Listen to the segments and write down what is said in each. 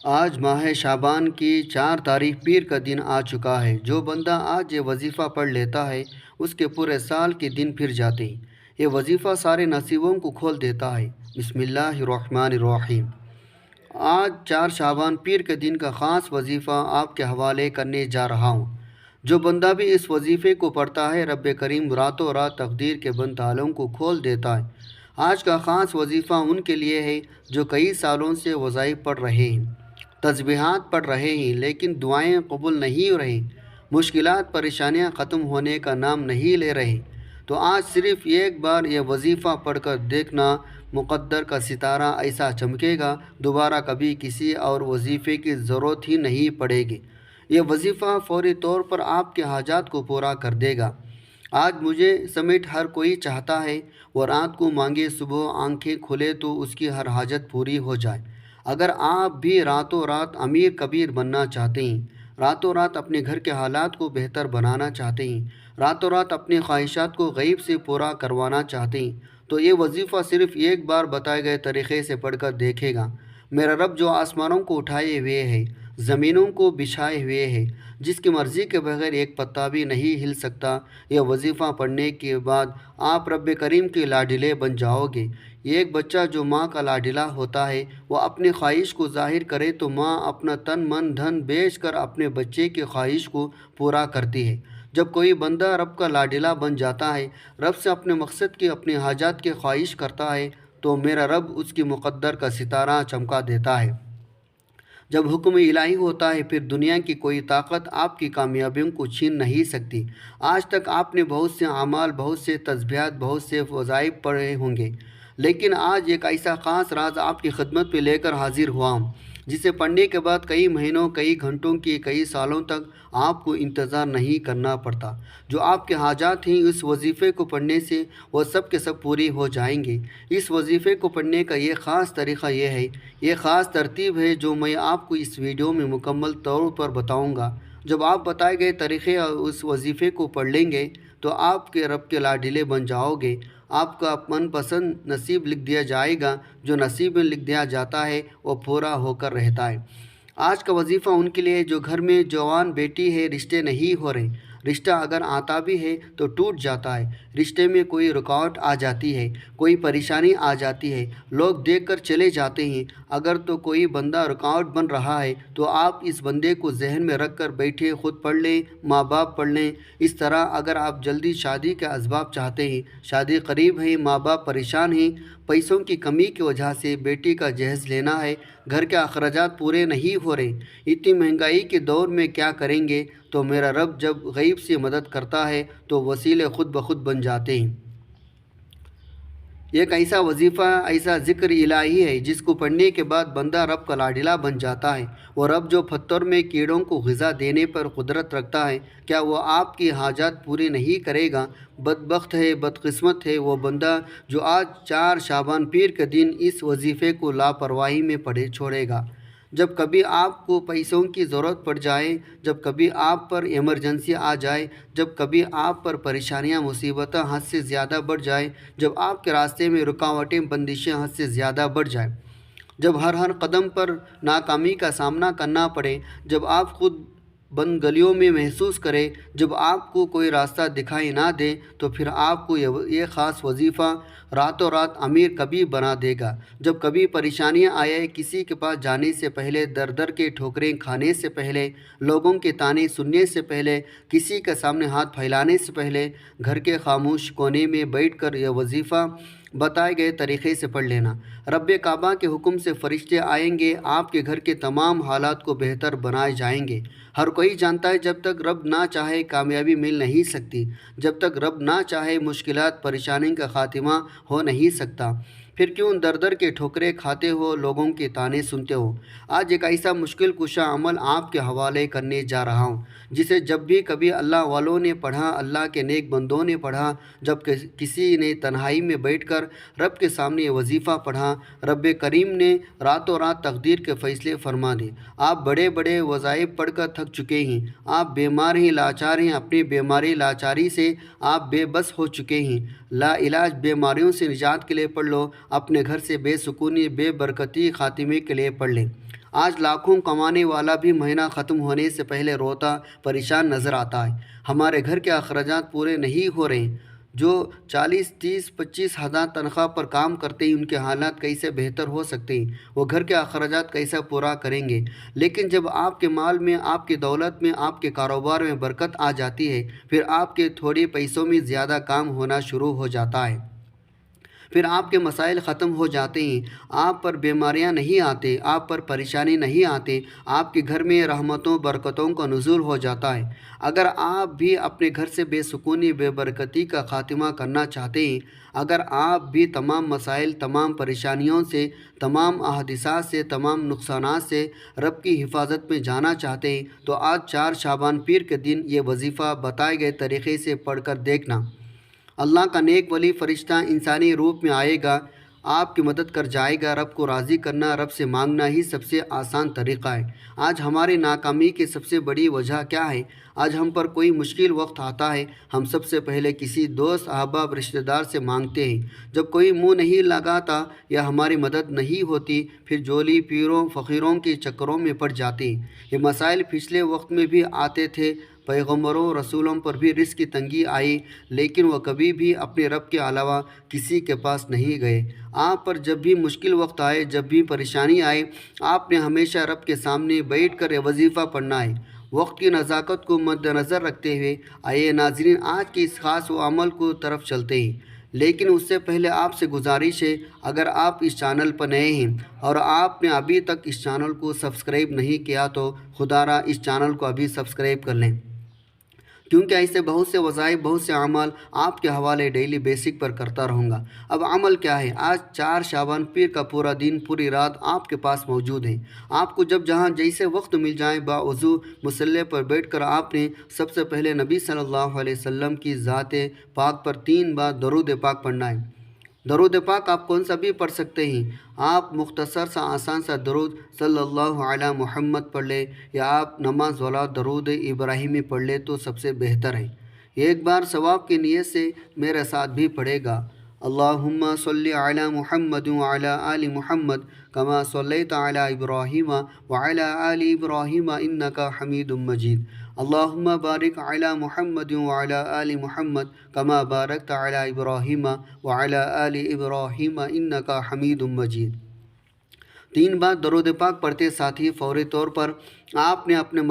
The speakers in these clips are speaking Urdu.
آج ماہ شعبان کی 4 تاریخ پیر کا دن آ چکا ہے۔ جو بندہ آج یہ وظیفہ پڑھ لیتا ہے اس کے پورے سال کے دن پھر جاتے ہیں۔ یہ وظیفہ سارے نصیبوں کو کھول دیتا ہے۔ بسم اللہ الرحمن الرحیم۔ آج 4 شعبان پیر کے دن کا خاص وظیفہ آپ کے حوالے کرنے جا رہا ہوں۔ جو بندہ بھی اس وظیفے کو پڑھتا ہے رب کریم راتوں رات تقدیر کے بند تالوں کو کھول دیتا ہے۔ آج کا خاص وظیفہ ان کے لیے ہے جو کئی سالوں سے وظائف پڑھ رہے ہیں، تسبیحات پڑھ رہے ہیں لیکن دعائیں قبول نہیں ہو رہی، مشکلات پریشانیاں ختم ہونے کا نام نہیں لے رہے۔ تو آج صرف ایک بار یہ وظیفہ پڑھ کر دیکھنا، مقدر کا ستارہ ایسا چمکے گا دوبارہ کبھی کسی اور وظیفے کی ضرورت ہی نہیں پڑے گی۔ یہ وظیفہ فوری طور پر آپ کے حاجات کو پورا کر دے گا۔ آج مجھے سمیٹ ہر کوئی چاہتا ہے وہ رات کو مانگے صبح آنکھیں کھلے تو اس کی ہر حاجت پوری ہو جائے۔ اگر آپ بھی راتوں رات امیر کبیر بننا چاہتے ہیں، راتوں رات اپنے گھر کے حالات کو بہتر بنانا چاہتے ہیں، راتوں رات اپنی خواہشات کو غیب سے پورا کروانا چاہتے ہیں، تو یہ وظیفہ صرف ایک بار بتائے گئے طریقے سے پڑھ کر دیکھے گا۔ میرا رب جو آسمانوں کو اٹھائے ہوئے ہے، زمینوں کو بچھائے ہوئے ہے، جس کی مرضی کے بغیر ایک پتا بھی نہیں ہل سکتا، یہ وظیفہ پڑھنے کے بعد آپ رب کریم کے لاڈلے بن جاؤ گے۔ ایک بچہ جو ماں کا لاڈلا ہوتا ہے وہ اپنی خواہش کو ظاہر کرے تو ماں اپنا تن من دھن بیچ کر اپنے بچے کی خواہش کو پورا کرتی ہے۔ جب کوئی بندہ رب کا لاڈلا بن جاتا ہے، رب سے اپنے مقصد کی اپنی حاجات کی خواہش کرتا ہے تو میرا رب اس کی مقدر کا ستارہ چمکا دیتا ہے۔ جب حکم الہی ہوتا ہے پھر دنیا کی کوئی طاقت آپ کی کامیابیوں کو چھین نہیں سکتی۔ آج تک آپ نے بہت سے اعمال، بہت سے تسبیحات، بہت سے وظائف پڑھے ہوں گے، لیکن آج ایک ایسا خاص راز آپ کی خدمت میں لے کر حاضر ہوا ہوں جسے پڑھنے کے بعد کئی مہینوں، کئی گھنٹوں کی، کئی سالوں تک آپ کو انتظار نہیں کرنا پڑتا۔ جو آپ کے حاجات ہیں اس وظیفے کو پڑھنے سے وہ سب کے سب پوری ہو جائیں گے۔ اس وظیفے کو پڑھنے کا یہ خاص طریقہ یہ خاص ترتیب ہے جو میں آپ کو اس ویڈیو میں مکمل طور پر بتاؤں گا۔ جب آپ بتائے گئے طریقے اور اس وظیفے کو پڑھ لیں گے تو آپ کے رب کے لاڈلے بن جاؤ گے۔ آپ کا من پسند نصیب لکھ دیا جائے گا۔ جو نصیب میں لکھ دیا جاتا ہے وہ پورا ہو کر رہتا ہے۔ آج کا وظیفہ ان کے لیے جو گھر میں جوان بیٹی ہے، رشتے نہیں ہو رہے، رشتہ اگر آتا بھی ہے تو ٹوٹ جاتا ہے، رشتے میں کوئی رکاوٹ آ جاتی ہے، کوئی پریشانی آ جاتی ہے، لوگ دیکھ کر چلے جاتے ہیں، اگر تو کوئی بندہ رکاوٹ بن رہا ہے تو آپ اس بندے کو ذہن میں رکھ کر بیٹھے، خود پڑھ لیں، ماں باپ پڑھ لیں۔ اس طرح اگر آپ جلدی شادی کے اسباب چاہتے ہیں، شادی قریب ہے، ماں باپ پریشان ہیں، پیسوں کی کمی کی وجہ سے بیٹی کا جہیز لینا ہے، گھر کے اخراجات پورے نہیں ہو رہے، اتنی مہنگائی کے دور میں کیا کریں گے، تو میرا رب جب غیب سے مدد کرتا ہے تو وسیلے خود بخود بن جاتے ہیں۔ ایک ایسا وظیفہ، ایسا ذکر الہی ہے جس کو پڑھنے کے بعد بندہ رب کا لاڈلا بن جاتا ہے۔ وہ رب جو پتھر میں کیڑوں کو غذا دینے پر قدرت رکھتا ہے، کیا وہ آپ کی حاجات پوری نہیں کرے گا؟ بدبخت ہے، بدقسمت ہے وہ بندہ جو آج 4 شعبان پیر کے دن اس وظیفے کو لاپرواہی میں چھوڑے گا۔ جب کبھی آپ کو پیسوں کی ضرورت پڑ جائے، جب کبھی آپ پر ایمرجنسی آ جائے، جب کبھی آپ پر پریشانیاں مصیبتیں حد سے زیادہ بڑھ جائیں، جب آپ کے راستے میں رکاوٹیں بندشیں حد سے زیادہ بڑھ جائیں، جب ہر قدم پر ناکامی کا سامنا کرنا پڑے، جب آپ خود بند گلیوں میں محسوس کریں، جب آپ کو کوئی راستہ دکھائی نہ دے، تو پھر آپ کو یہ خاص وظیفہ راتوں رات امیر کبیر بنا دے گا۔ جب کبھی پریشانیاں آئے، کسی کے پاس جانے سے پہلے، در در کے ٹھوکریں کھانے سے پہلے، لوگوں کے طعنے سننے سے پہلے، کسی کے سامنے ہاتھ پھیلانے سے پہلے، گھر کے خاموش کونے میں بیٹھ کر یہ وظیفہ بتائے گئے طریقے سے پڑھ لینا۔ رب کعبہ کے حکم سے فرشتے آئیں گے، آپ کے گھر کے تمام حالات کو بہتر بنائے جائیں گے۔ ہر کوئی جانتا ہے جب تک رب نہ چاہے کامیابی مل نہیں سکتی، جب تک رب نہ چاہے مشکلات پریشانی کا خاتمہ ہو نہیں سکتا۔ پھر کیوں در در کے ٹھوکریں کھاتے ہو، لوگوں کے طعنے سنتے ہو؟ آج ایک ایسا مشکل کشا عمل آپ کے حوالے کرنے جا رہا ہوں جسے جب بھی کبھی اللہ والوں نے پڑھا، اللہ کے نیک بندوں نے پڑھا، جب کسی نے تنہائی میں بیٹھ کر رب کے سامنے یہ وظیفہ پڑھا، رب کریم نے راتوں رات تقدیر کے فیصلے فرما دیے۔ آپ بڑے بڑے وظائف پڑھ کر تھک چکے ہیں، آپ بیمار ہیں، لاچار ہیں، اپنی بیماری لاچاری سے آپ بے بس ہو چکے ہیں۔ لا علاج بیماریوں سے نجات کے لیے پڑھ لو، اپنے گھر سے بے سکونی، بے برکتی خاتمے کے لیے پڑھ لیں۔ آج لاکھوں کمانے والا بھی مہینہ ختم ہونے سے پہلے روتا پریشان نظر آتا ہے۔ ہمارے گھر کے اخراجات پورے نہیں ہو رہے۔ جو 40 30 25 ہزار تنخواہ پر کام کرتے ہیں ان کے حالات کیسے بہتر ہو سکتے ہیں؟ وہ گھر کے اخراجات کیسے پورا کریں گے؟ لیکن جب آپ کے مال میں، آپ کی دولت میں، آپ کے کاروبار میں برکت آ جاتی ہے، پھر آپ کے تھوڑے پیسوں میں زیادہ کام ہونا شروع ہو جاتا ہے۔ پھر آپ کے مسائل ختم ہو جاتے ہیں، آپ پر بیماریاں نہیں آتے، آپ پر پریشانی نہیں آتے، آپ کے گھر میں رحمتوں برکتوں کا نزول ہو جاتا ہے۔ اگر آپ بھی اپنے گھر سے بے سکونی بے برکتی کا خاتمہ کرنا چاہتے ہیں، اگر آپ بھی تمام مسائل، تمام پریشانیوں سے، تمام حادثات سے، تمام نقصانات سے رب کی حفاظت میں جانا چاہتے ہیں، تو آج 4 شعبان پیر کے دن یہ وظیفہ بتائے گئے طریقے سے پڑھ کر دیکھنا۔ اللہ کا نیک ولی فرشتہ انسانی روپ میں آئے گا، آپ کی مدد کر جائے گا۔ رب کو راضی کرنا، رب سے مانگنا ہی سب سے آسان طریقہ ہے۔ آج ہماری ناکامی کی سب سے بڑی وجہ کیا ہے؟ آج ہم پر کوئی مشکل وقت آتا ہے، ہم سب سے پہلے کسی دوست، احباب، رشتہ دار سے مانگتے ہیں۔ جب کوئی منہ نہیں لگاتا یا ہماری مدد نہیں ہوتی، پھر جولی پیروں فقیروں کے چکروں میں پڑ جاتے ہیں۔ یہ مسائل پچھلے وقت میں بھی آتے تھے، پیغمبروں رسولوں پر بھی رزق کی تنگی آئی، لیکن وہ کبھی بھی اپنے رب کے علاوہ کسی کے پاس نہیں گئے۔ آپ پر جب بھی مشکل وقت آئے، جب بھی پریشانی آئے، آپ نے ہمیشہ رب کے سامنے بیٹھ کر یہ وظیفہ پڑھنا ہے۔ وقت کی نزاکت کو مد نظر رکھتے ہوئے آئیے ناظرین آج کے اس خاص و عمل کو طرف چلتے ہیں، لیکن اس سے پہلے آپ سے گزارش ہے، اگر آپ اس چینل پر نئے ہیں اور آپ نے ابھی تک اس چینل کو سبسکرائب نہیں کیا تو خدا را اس چینل کو ابھی سبسکرائب کر لیں، کیونکہ ایسے بہت سے وظائف، بہت سے اعمال آپ کے حوالے ڈیلی بیسک پر کرتا رہوں گا۔ اب عمل کیا ہے؟ آج 4 شعبان پیر کا پورا دن، پوری رات آپ کے پاس موجود ہے۔ آپ کو جب جہاں جیسے وقت مل جائے، باوضو مصلی پر بیٹھ کر آپ نے سب سے پہلے نبی صلی اللہ علیہ وسلم کی ذات پاک پر 3 بار درود پاک پڑھنا ہے۔ درود پاک آپ کون سا بھی پڑھ سکتے ہیں۔ آپ مختصر سا آسان سا درود صلی اللہ علی محمد پڑھ لیں، یا آپ نماز والا درود ابراہیمی پڑھ لیں تو سب سے بہتر ہے۔ ایک بار ثواب کی نیت سے میرے ساتھ بھی پڑھے گا۔ اللہم صلی علی محمد وعلی آل محمد کما صلیت علی ابراہیم وعلی آل ابراہیم انک حمید مجید۔ اللہم بارک علی محمد وعلی آل محمد کما بارکت علی ابراہیم وعلی آل ابراہیم انک حمید مجید۔ 3 بار درود پاک پڑھتے ساتھ ہی فوری طور پر آپ نے اپنے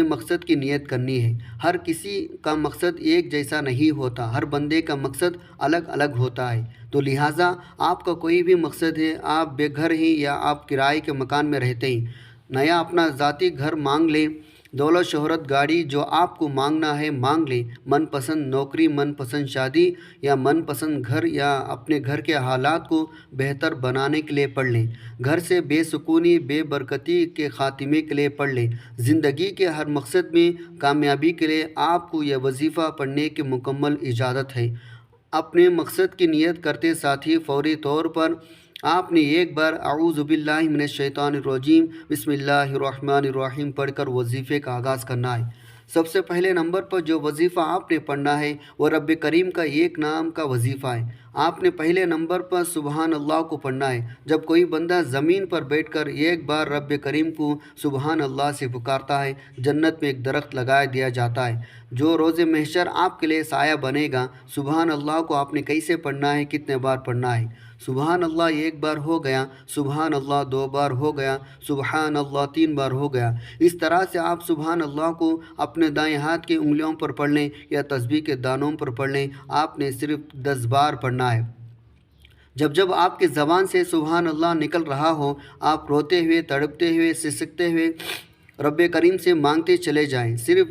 مقصد کی نیت کرنی ہے۔ ہر کسی کا مقصد ایک جیسا نہیں ہوتا، ہر بندے کا مقصد الگ الگ ہوتا ہے، تو لہٰذا آپ کا کوئی بھی مقصد ہے، آپ بے گھر ہیں یا آپ کرائے کے مکان میں رہتے ہیں، نیا اپنا ذاتی گھر مانگ لیں، دولت شہرت گاڑی جو آپ کو مانگنا ہے مانگ لیں، من پسند نوکری، من پسند شادی یا من پسند گھر، یا اپنے گھر کے حالات کو بہتر بنانے کے لیے پڑھ لیں، گھر سے بے سکونی بے برکتی کے خاتمے کے لیے پڑھ لیں۔ زندگی کے ہر مقصد میں کامیابی کے لیے آپ کو یہ وظیفہ پڑھنے کی مکمل اجازت ہے۔ اپنے مقصد کی نیت کرتے ساتھ ہی فوری طور پر آپ نے ایک بار اعوذ باللہ من الشیطان الرجیم بسم اللہ الرحمن الرحیم پڑھ کر وظیفے کا آغاز کرنا ہے۔ سب سے پہلے نمبر پر جو وظیفہ آپ نے پڑھنا ہے وہ رب کریم کا ایک نام کا وظیفہ ہے۔ آپ نے پہلے نمبر پر سبحان اللہ کو پڑھنا ہے۔ جب کوئی بندہ زمین پر بیٹھ کر ایک بار رب کریم کو سبحان اللہ سے پکارتا ہے، جنت میں ایک درخت لگا دیا جاتا ہے جو روز محشر آپ کے لیے سایہ بنے گا۔ سبحان اللہ کو آپ نے کیسے پڑھنا ہے، کتنے بار پڑھنا ہے؟ سبحان اللہ 1 بار ہو گیا، سبحان اللہ 2 بار ہو گیا، سبحان اللہ 3 بار ہو گیا۔ اس طرح سے آپ سبحان اللہ کو اپنے دائیں ہاتھ کی انگلیوں پر پڑھ لیں یا تسبیح کے دانوں پر پڑھ لیں، آپ نے صرف 10 بار پڑھنا ہے۔ جب جب آپ کی زبان سے سبحان اللہ نکل رہا ہو، آپ روتے ہوئے، تڑپتے ہوئے، سسکتے ہوئے رب کریم سے مانگتے چلے جائیں۔ صرف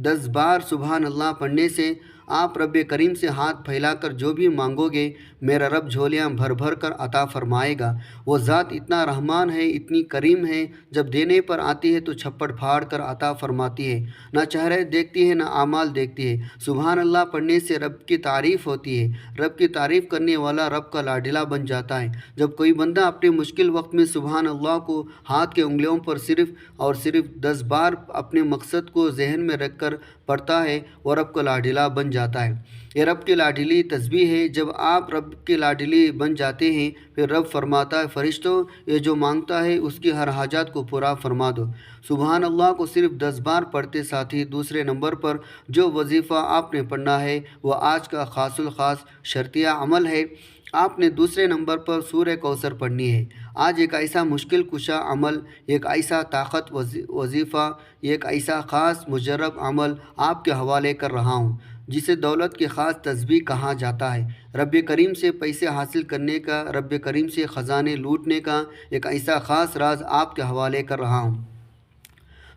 10 بار سبحان اللہ پڑھنے سے آپ رب کریم سے ہاتھ پھیلا کر جو بھی مانگو گے، میرا رب جھولیاں بھر بھر کر عطا فرمائے گا۔ وہ ذات اتنا رحمان ہے، اتنی کریم ہے، جب دینے پر آتی ہے تو چھپڑ پھاڑ کر عطا فرماتی ہے، نہ چہرے دیکھتی ہے نہ اعمال دیکھتی ہے۔ سبحان اللہ پڑھنے سے رب کی تعریف ہوتی ہے، رب کی تعریف کرنے والا رب کا لاڈلا بن جاتا ہے۔ جب کوئی بندہ اپنے مشکل وقت میں سبحان اللہ کو ہاتھ کے انگلیوں پر صرف 10 بار اپنے مقصد کو ذہن میں رکھ کر پڑھتا ہے، وہ رب کا لاڈلا بن جاتا ہے۔ جاتا ہے۔ یہ رب کی لاڈلی تسبیح ہے۔ جب آپ رب کی لاڈلی بن جاتے ہیں پھر رب فرماتا ہے فرشتوں یہ جو مانگتا ہے اس کی ہر حاجات کو پورا فرما دو۔ سبحان اللہ کو صرف 10 بار پڑھتے ساتھی دوسرے نمبر پر جو وظیفہ آپ نے پڑھنا ہے وہ آج کا خاص الخاص شرطیہ عمل ہے۔ آپ نے دوسرے نمبر پر سورہ کوثر پڑھنی ہے۔ آج ایک ایسا مشکل کشا عمل، ایک ایسا طاقت وظیفہ، ایک ایسا خاص مجرب عمل آپ کے حوالے کر رہا ہوں جسے دولت کی خاص تسبیح کہا جاتا ہے۔ رب کریم سے پیسے حاصل کرنے کا، رب کریم سے خزانے لوٹنے کا ایک ایسا خاص راز آپ کے حوالے کر رہا ہوں۔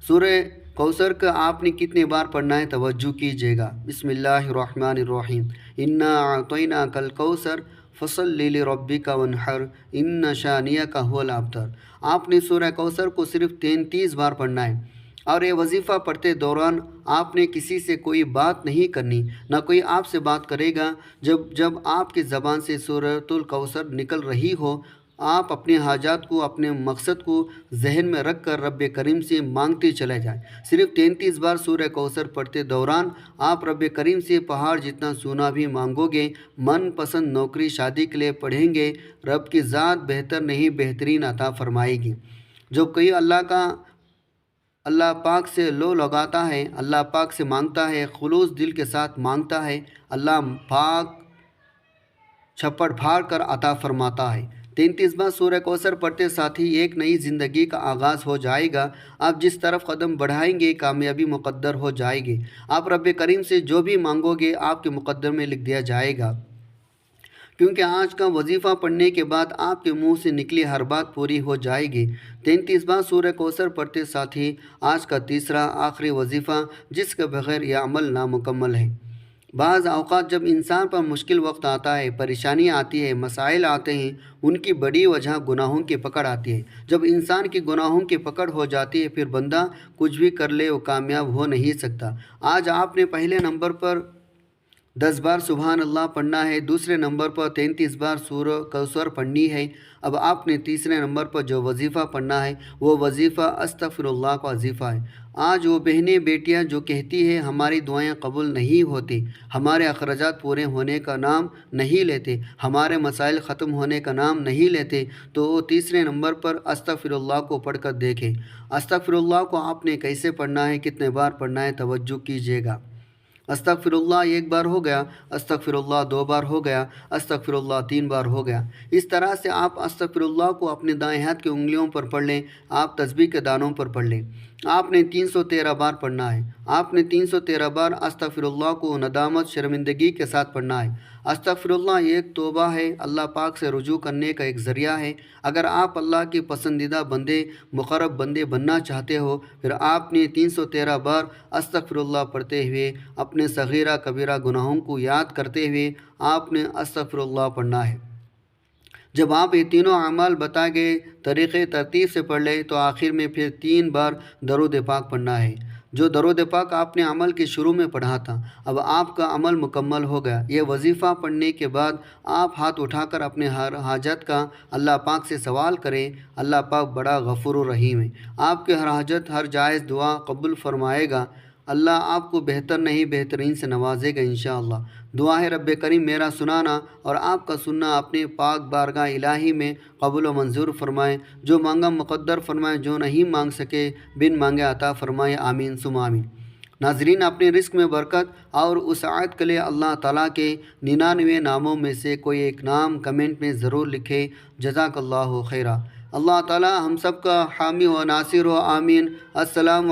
سورہ کوثر کا آپ نے کتنے بار پڑھنا ہے توجہ کیجیے گا۔ بسم اللہ الرحمن الرحیم۔ انا اعطیناک الکوثر فصلی لربک وانحر ان شانئک ھو الابتر۔ آپ نے سورہ کوثر کو صرف 33 بار پڑھنا ہے، اور یہ وظیفہ پڑھتے دوران آپ نے کسی سے کوئی بات نہیں کرنی، نہ کوئی آپ سے بات کرے گا۔ جب آپ کی زبان سے سورۃ الکوثر نکل رہی ہو آپ اپنے حاجات کو، اپنے مقصد کو ذہن میں رکھ کر رب کریم سے مانگتے چلے جائیں۔ صرف 33 بار سورہ کوثر پڑھتے دوران آپ رب کریم سے پہاڑ جتنا سونا بھی مانگو گے، من پسند نوکری شادی کے لیے پڑھیں گے، رب کی ذات بہتر نہیں بہترین عطا فرمائے گی۔ جو کوئی اللہ پاک سے لو لگاتا ہے، اللہ پاک سے مانگتا ہے، خلوص دل کے ساتھ مانگتا ہے، اللہ پاک چھپڑ پھاڑ کر عطا فرماتا ہے۔ 33 بار سورہ کوثر پڑھتے ساتھی ایک نئی زندگی کا آغاز ہو جائے گا۔ آپ جس طرف قدم بڑھائیں گے کامیابی مقدر ہو جائے گی۔ آپ رب کریم سے جو بھی مانگو گے آپ کے مقدر میں لکھ دیا جائے گا، کیونکہ آج کا وظیفہ پڑھنے کے بعد آپ کے منہ سے نکلی ہر بات پوری ہو جائے گی۔ 33 بار سورہ کوثر پڑھتے ساتھی آج کا تیسرا آخری وظیفہ جس کے بغیر یہ عمل نامکمل ہے۔ بعض اوقات جب انسان پر مشکل وقت آتا ہے، پریشانیاں آتی ہیں، مسائل آتے ہیں، ان کی بڑی وجہ گناہوں کی پکڑ آتی ہے۔ جب انسان کی گناہوں کی پکڑ ہو جاتی ہے پھر بندہ کچھ بھی کر لے وہ کامیاب ہو نہیں سکتا۔ آج آپ نے پہلے نمبر پر 10 بار سبحان اللہ پڑھنا ہے، دوسرے نمبر پر 33 بار سورہ کوثر پڑھنی ہے۔ اب آپ نے تیسرے نمبر پر جو وظیفہ پڑھنا ہے وہ وظیفہ استغفر اللہ کا وظیفہ ہے۔ آج وہ بہنیں بیٹیاں جو کہتی ہیں ہماری دعائیں قبول نہیں ہوتی، ہمارے اخراجات پورے ہونے کا نام نہیں لیتے، ہمارے مسائل ختم ہونے کا نام نہیں لیتے، تو وہ تیسرے نمبر پر استغفر اللہ کو پڑھ کر دیکھیں۔ استغفر اللہ کو آپ نے کیسے پڑھنا ہے، کتنے بار پڑھنا ہے توجہ کیجیے گا۔ استغفر اللہ 1 بار ہو گیا، استغفر اللہ 2 بار ہو گیا، استغفر اللہ 3 بار ہو گیا۔ اس طرح سے آپ استغفر اللہ کو اپنے دائیں ہاتھ کی انگلیوں پر پڑھ لیں، آپ تسبیح کے دانوں پر پڑھ لیں۔ آپ نے 313 بار پڑھنا ہے۔ آپ نے 313 بار استغفر اللہ کو ندامت شرمندگی کے ساتھ پڑھنا ہے۔ استغفر اللہ ایک توبہ ہے، اللہ پاک سے رجوع کرنے کا ایک ذریعہ ہے۔ اگر آپ اللہ کے پسندیدہ بندے، مقرب بندے بننا چاہتے ہو پھر آپ نے 313 بار استغفر اللہ پڑھتے ہوئے اپنے صغیرہ کبیرہ گناہوں کو یاد کرتے ہوئے آپ نے استغفر اللہ پڑھنا ہے۔ جب آپ یہ تینوں اعمال بتائے گئے طریقے ترتیب سے پڑھ لیں تو آخر میں پھر 3 بار درود پاک پڑھنا ہے، جو درود پاک آپ نے عمل کے شروع میں پڑھا تھا۔ اب آپ کا عمل مکمل ہو گیا۔ یہ وظیفہ پڑھنے کے بعد آپ ہاتھ اٹھا کر اپنے ہر حاجت کا اللہ پاک سے سوال کریں۔ اللہ پاک بڑا غفور و رحیم ہے، آپ کے ہر حاجت، ہر جائز دعا قبول فرمائے گا۔ اللہ آپ کو بہتر نہیں بہترین سے نوازے گا انشاءاللہ۔ دعا ہے رب کریم میرا سنانا اور آپ کا سننا اپنے پاک بارگاہ الہی میں قبول و منظور فرمائے، جو مانگا مقدر فرمائے، جو نہیں مانگ سکے بن مانگے عطا فرمائے، آمین ثم آمین۔ ناظرین اپنے رزق میں برکت اور وسعت کے لیے اللہ تعالیٰ کے 99 ناموں میں سے کوئی ایک نام کمنٹ میں ضرور لکھے۔ جزاک اللہ خیرہ۔ اللہ تعالیٰ ہم سب کا حامی و ناصر ہو، آمین۔ السلام علیکم۔